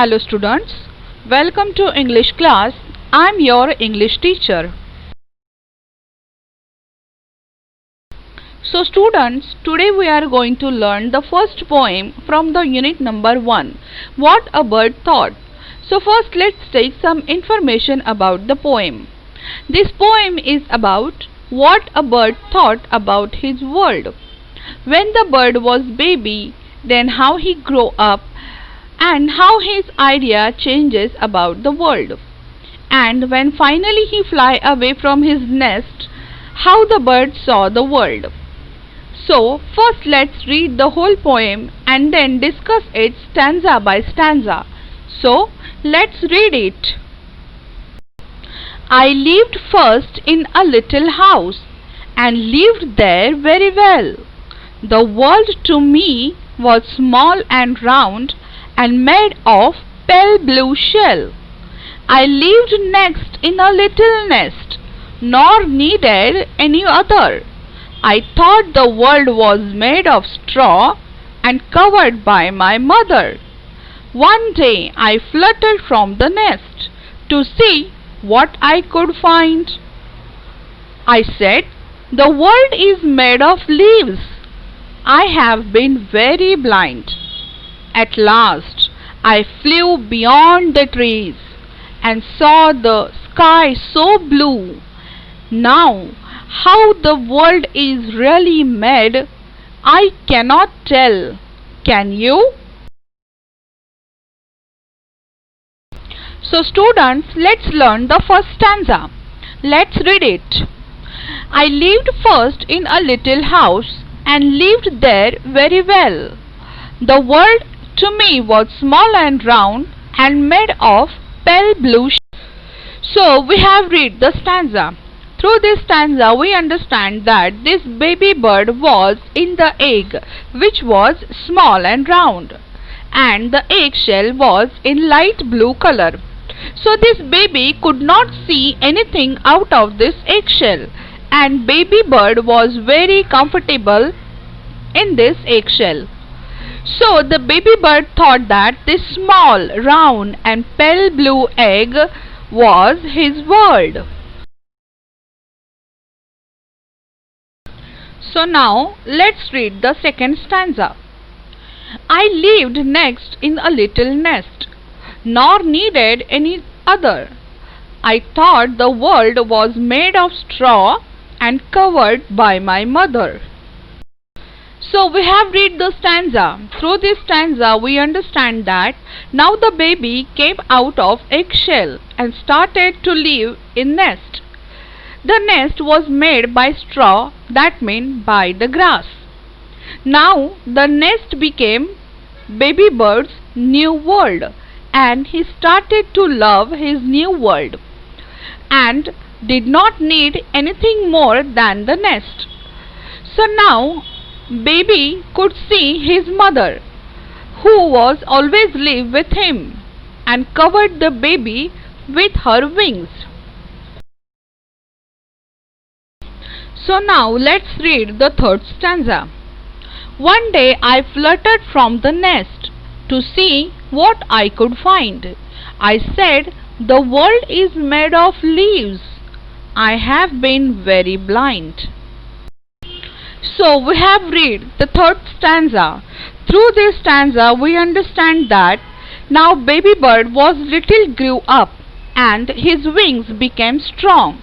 Hello students, welcome to English class. I am your English teacher. So students, today we are going to learn the first poem from the unit number 1, What a Bird Thought. So first let's take some information about the poem. This poem is about what a bird thought about his world. When the bird was baby, then how he grew up and how his idea changes about the world. And when finally he fly away from his nest, how the bird saw the world. So first let's read the whole poem and then discuss it stanza by stanza. So let's read it. I lived first in a little house and lived there very well. The world to me was small and round and made of pale blue shell. I lived next in a little nest, nor needed any other. I thought the world was made of straw and covered by my mother. One day I fluttered from the nest to see what I could find. I said, "The world is made of leaves. I have been very blind." At last I flew beyond the trees and saw the sky so blue. Now, how the world is really made, I cannot tell. Can you? So students, let's learn the first stanza. Let's read it. I lived first in a little house and lived there very well. The world to me was small and round and made of pale blue. So we have read the stanza. Through this stanza we understand that this baby bird was in the egg, which was small and round, and the eggshell was in light blue color. So this baby could not see anything out of this eggshell, and baby bird was very comfortable in this eggshell. So the baby bird thought that this small, round and pale blue egg was his world. So now let's read the second stanza. I lived next in a little nest, nor needed any other. I thought the world was made of straw and covered by my mother. So we have read the stanza. Through this stanza we understand that now the baby came out of eggshell and started to live in nest. The nest was made by straw, that means by the grass. Now the nest became baby bird's new world, and he started to love his new world and did not need anything more than the nest. So now baby could see his mother, who was always live with him, and covered the baby with her wings. So now let's read the third stanza. One day I fluttered from the nest to see what I could find. I said, "The world is made of leaves. I have been very blind." So we have read the third stanza. Through this stanza we understand that now baby bird was little grew up and his wings became strong.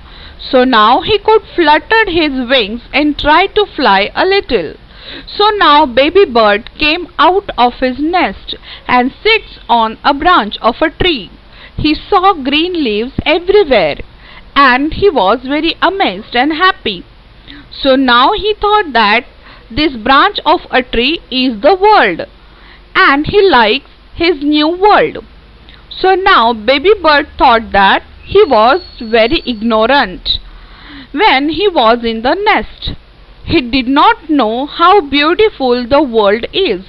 So now he could flutter his wings and try to fly a little. So now baby bird came out of his nest and sits on a branch of a tree. He saw green leaves everywhere and he was very amazed and happy. So now he thought that this branch of a tree is the world and he likes his new world. So now baby bird thought that he was very ignorant when he was in the nest. He did not know how beautiful the world is.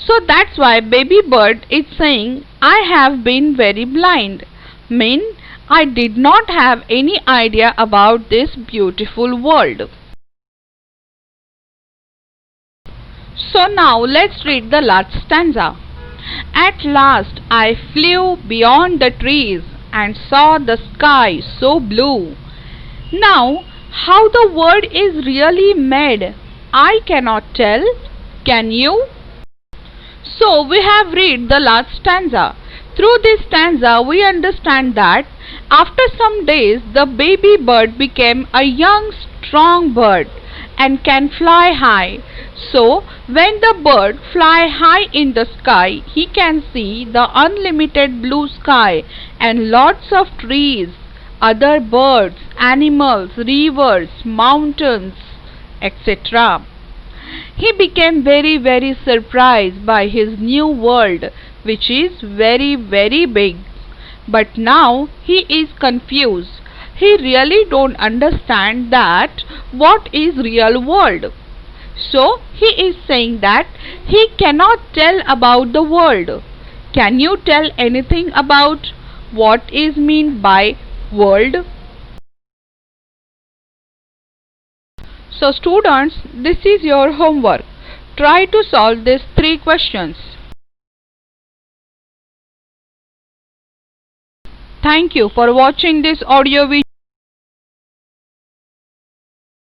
So that's why baby bird is saying, I have been very blind. Mean I did not have any idea about this beautiful world. So now let's read the last stanza. At last I flew beyond the trees and saw the sky so blue. Now, how the world is really made, I cannot tell. Can you? So we have read the last stanza. Through this stanza we understand that after some days the baby bird became a young strong bird and can fly high. So when the bird fly high in the sky, he can see the unlimited blue sky and lots of trees, other birds, animals, rivers, mountains, etc. He became very surprised by his new world, which is very big. But now he is confused. He really don't understand that what is real world. So he is saying that he cannot tell about the world. Can you tell anything about what is meant by world? So students, this is your homework. Try to solve these 3 questions. Thank you for watching this audio video.